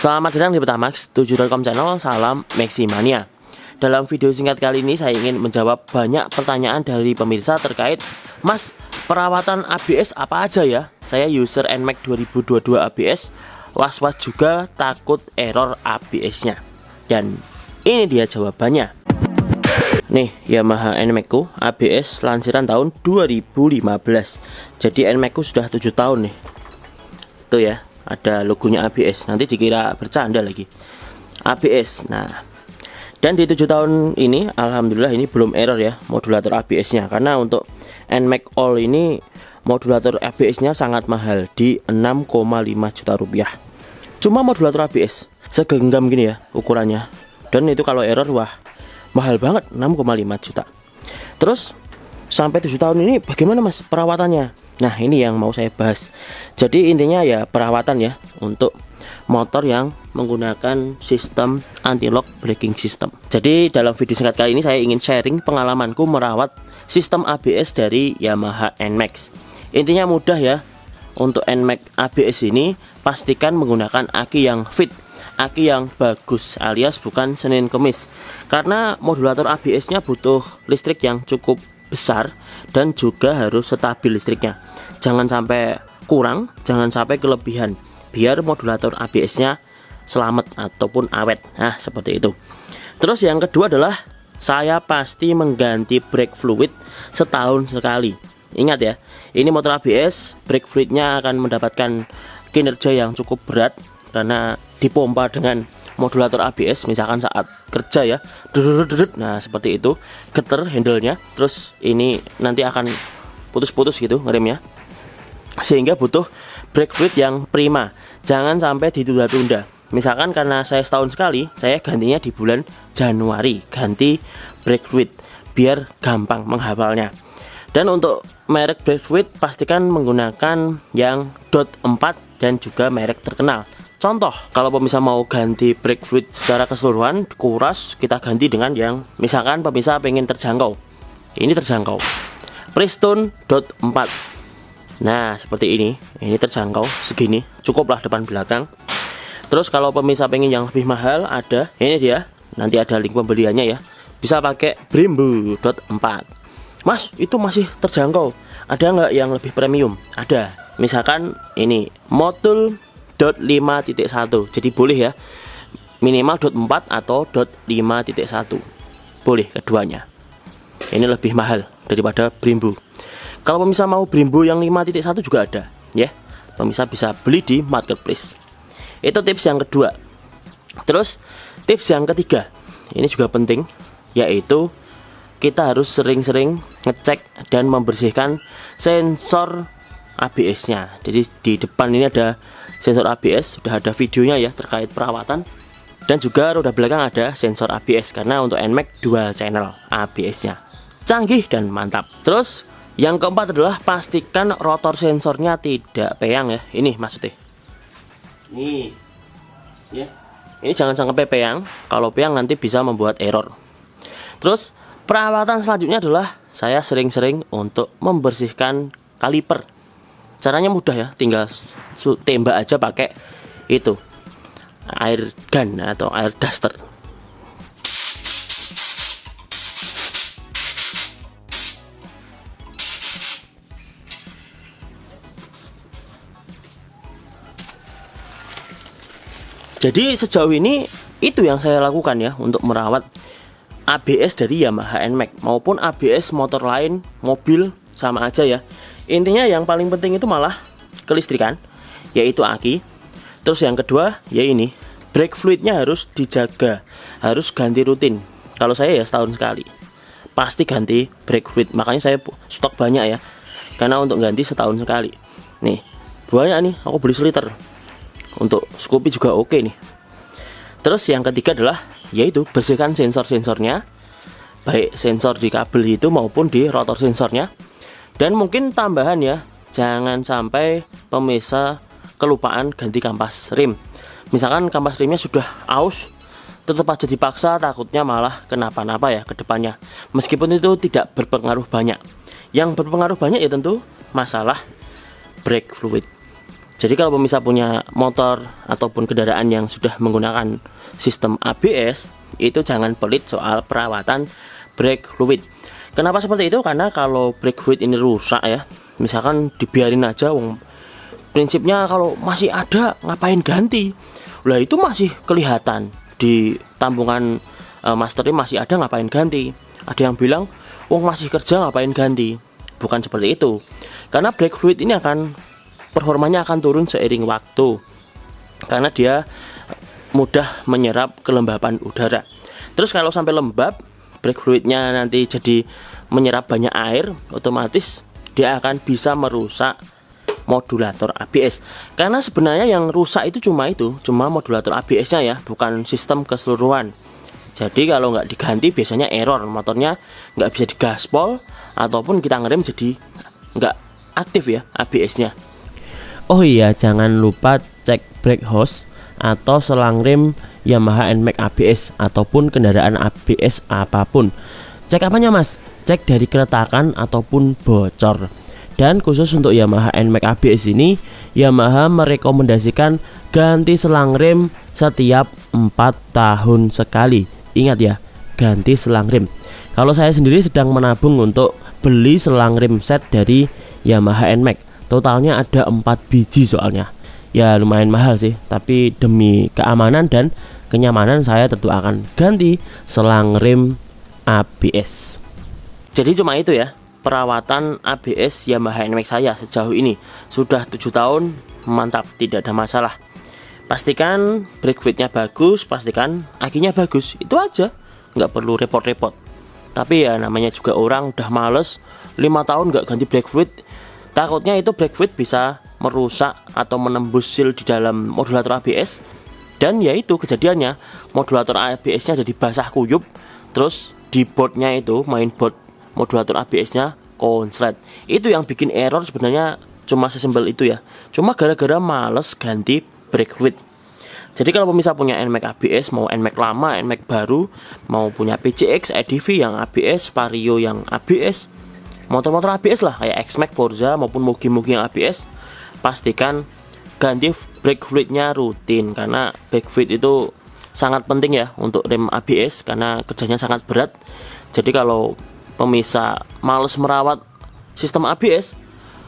Selamat datang di Betamax 7.com channel, salam Maximania. Dalam video singkat kali ini saya ingin menjawab banyak pertanyaan dari pemirsa terkait Mas, perawatan ABS apa aja ya? Saya user NMAX 2022 ABS, was-was juga takut error ABS-nya. Dan ini dia jawabannya. Nih, Yamaha NMAX ku ABS lansiran tahun 2015. Jadi NMAX ku sudah 7 tahun nih. Tuh ya, ada logonya ABS, nanti dikira bercanda lagi. ABS. Nah, dan di 7 tahun ini alhamdulillah ini belum error ya modulator ABS-nya, karena untuk NMAX All ini modulator ABS-nya sangat mahal di 6,5 juta rupiah. Cuma modulator ABS segenggam gini ya ukurannya. Dan itu kalau error wah mahal banget, 6,5 juta. Terus sampai 7 tahun ini bagaimana Mas perawatannya? Nah, ini yang mau saya bahas. Jadi intinya ya perawatan ya untuk motor yang menggunakan sistem anti-lock braking system. Jadi dalam video singkat kali ini saya ingin sharing pengalamanku merawat sistem ABS dari Yamaha NMAX. Intinya mudah ya. Untuk NMAX ABS ini pastikan menggunakan aki yang fit, aki yang bagus, alias bukan Senin Kemis. Karena modulator ABS-nya butuh listrik yang cukup besar dan juga harus stabil listriknya. Jangan sampai kurang, jangan sampai kelebihan, biar modulator ABS-nya selamat ataupun awet. Nah, seperti itu. Terus yang kedua adalah saya pasti mengganti brake fluid setahun sekali. Ingat ya, ini motor ABS, brake fluidnya akan mendapatkan kinerja yang cukup berat karena dipompa dengan modulator ABS, misalkan saat kerja ya, nah seperti itu, geter handle-nya, terus ini nanti akan putus-putus gitu ngeremnya, sehingga butuh brake fluid yang prima. Jangan sampai ditunda-tunda. Misalkan karena saya setahun sekali, saya gantinya di bulan Januari, ganti brake fluid biar gampang menghafalnya. Dan untuk merek brake fluid pastikan menggunakan yang DOT 4 dan juga merek terkenal. Contoh, kalau pemirsa mau ganti brake fluid secara keseluruhan, kuras, kita ganti dengan yang misalkan pemirsa pengen terjangkau. Ini terjangkau. Pristone DOT 4. Nah, seperti ini terjangkau segini, cukuplah depan belakang. Terus kalau pemirsa pengen yang lebih mahal, ada ini dia. Nanti ada link pembeliannya ya. Bisa pakai Brembo DOT 4. Mas, itu masih terjangkau. Ada nggak yang lebih premium? Ada. Misalkan ini Motul DOT 5.1. Jadi boleh ya, minimal DOT 4 atau DOT 5.1. Boleh keduanya. Ini lebih mahal daripada Brembo. Kalau pemirsa mau Brembo yang 5.1 juga ada ya. Pemirsa bisa beli di marketplace. Itu tips yang kedua. Terus tips yang ketiga, ini juga penting, yaitu kita harus sering-sering ngecek dan membersihkan sensor ABS-nya. Jadi di depan ini ada sensor ABS, sudah ada videonya ya terkait perawatan. Dan juga roda belakang ada sensor ABS, karena untuk NMAX dual channel ABS-nya. Canggih dan mantap. Terus yang keempat adalah pastikan rotor sensornya tidak peyang ya. Ini maksudnya. Nih. Ya. Ini jangan sampai peyang. Kalau peyang nanti bisa membuat error. Terus perawatan selanjutnya adalah saya sering-sering untuk membersihkan kaliper. Caranya mudah ya, tinggal tembak aja pakai itu air gun atau air duster. Jadi sejauh ini itu yang saya lakukan ya untuk merawat ABS dari Yamaha NMAX maupun ABS motor lain, mobil sama aja ya. Intinya yang paling penting itu malah kelistrikan, yaitu aki. Terus yang kedua ya ini, brake fluidnya harus dijaga, harus ganti rutin. Kalau saya ya setahun sekali pasti ganti brake fluid, makanya saya stok banyak ya, karena untuk ganti setahun sekali. Nih banyak nih, aku beli seliter. Untuk Scoopy juga oke nih. Terus yang ketiga adalah yaitu bersihkan sensor-sensornya, baik sensor di kabel itu maupun di rotor sensornya. Dan mungkin tambahan ya, jangan sampai pemirsa kelupaan ganti kampas rim. Misalkan kampas rimnya sudah aus, tetap aja dipaksa, takutnya malah kenapa-napa ya ke depannya. Meskipun itu tidak berpengaruh banyak. Yang berpengaruh banyak ya tentu masalah brake fluid. Jadi kalau pemirsa punya motor ataupun kendaraan yang sudah menggunakan sistem ABS, itu jangan pelit soal perawatan brake fluid. Kenapa seperti itu? Karena kalau brake fluid ini rusak ya, misalkan dibiarin aja, prinsipnya kalau masih ada ngapain ganti? Lah itu masih kelihatan di tambungan masternya masih ada, ngapain ganti? Ada yang bilang, masih kerja ngapain ganti? Bukan seperti itu. Karena brake fluid ini performanya akan turun seiring waktu, karena dia mudah menyerap kelembapan udara. Terus kalau sampai lembab, brake fluidnya nanti jadi menyerap banyak air, otomatis dia akan bisa merusak modulator ABS. Karena sebenarnya yang rusak itu cuma modulator ABS-nya ya, bukan sistem keseluruhan. Jadi kalau nggak diganti biasanya error, motornya nggak bisa digaspol ataupun kita ngerem jadi nggak aktif ya ABS-nya. Oh iya, jangan lupa cek brake hose atau selang rem Yamaha NMAX ABS ataupun kendaraan ABS apapun. Cek apanya mas? Cek dari keretakan ataupun bocor. Dan khusus untuk Yamaha NMAX ABS ini, Yamaha merekomendasikan ganti selang rem setiap 4 tahun sekali. Ingat ya, ganti selang rem. Kalau saya sendiri sedang menabung untuk beli selang rem set dari Yamaha NMAX. Totalnya ada 4 biji soalnya. Ya lumayan mahal sih, tapi demi keamanan dan kenyamanan saya tentu akan ganti selang rem ABS. Jadi cuma itu ya, perawatan ABS Yamaha NMAX saya sejauh ini. Sudah 7 tahun, mantap, tidak ada masalah. Pastikan brake fluidnya bagus, pastikan akinya bagus. Itu aja, nggak perlu repot-repot. Tapi ya namanya juga orang udah males 5 tahun nggak ganti brake fluid. Takutnya itu brake fluid bisa merusak atau menembus seal di dalam modulator ABS. Dan ya itu kejadiannya, modulator ABS-nya jadi basah kuyup. Terus di boardnya itu, mainboard modulator ABS-nya konslet. Itu yang bikin error sebenarnya, cuma sesimpel itu ya. Cuma gara-gara males ganti brake fluid. Jadi kalau pemirsa punya NMAX ABS, mau NMAX lama, NMAX baru, mau punya PCX, EDV yang ABS, Vario yang ABS, motor-motor ABS lah kayak X-Max, Forza maupun Mugi-Mugi yang ABS, pastikan ganti brake fluidnya rutin, karena brake fluid itu sangat penting ya untuk rem ABS karena kerjanya sangat berat. Jadi kalau pemirsa males merawat sistem ABS,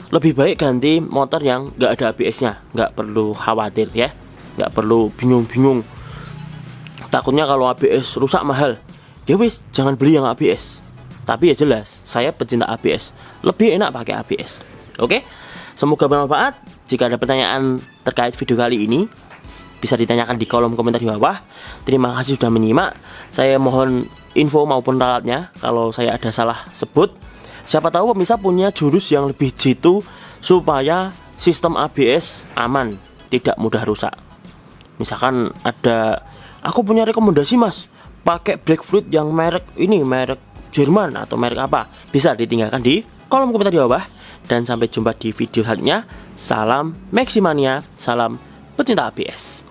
lebih baik ganti motor yang nggak ada ABS-nya. Nggak perlu khawatir ya, nggak perlu bingung-bingung takutnya kalau ABS rusak mahal. Ya wis, jangan beli yang ABS. Tapi ya jelas, saya pecinta ABS, lebih enak pakai ABS. Oke, semoga bermanfaat. Jika ada pertanyaan terkait video kali ini, bisa ditanyakan di kolom komentar di bawah. Terima kasih sudah menyimak. Saya mohon info maupun ralatnya kalau saya ada salah sebut. Siapa tahu pemirsa punya jurus yang lebih jitu supaya sistem ABS aman, tidak mudah rusak. Misalkan aku punya rekomendasi mas, pakai brake fluid yang merek ini, merek Jerman atau merek apa, bisa ditinggalkan di kolom komentar di bawah. Dan sampai jumpa di video selanjutnya. Salam Maximania, salam pecinta ABS.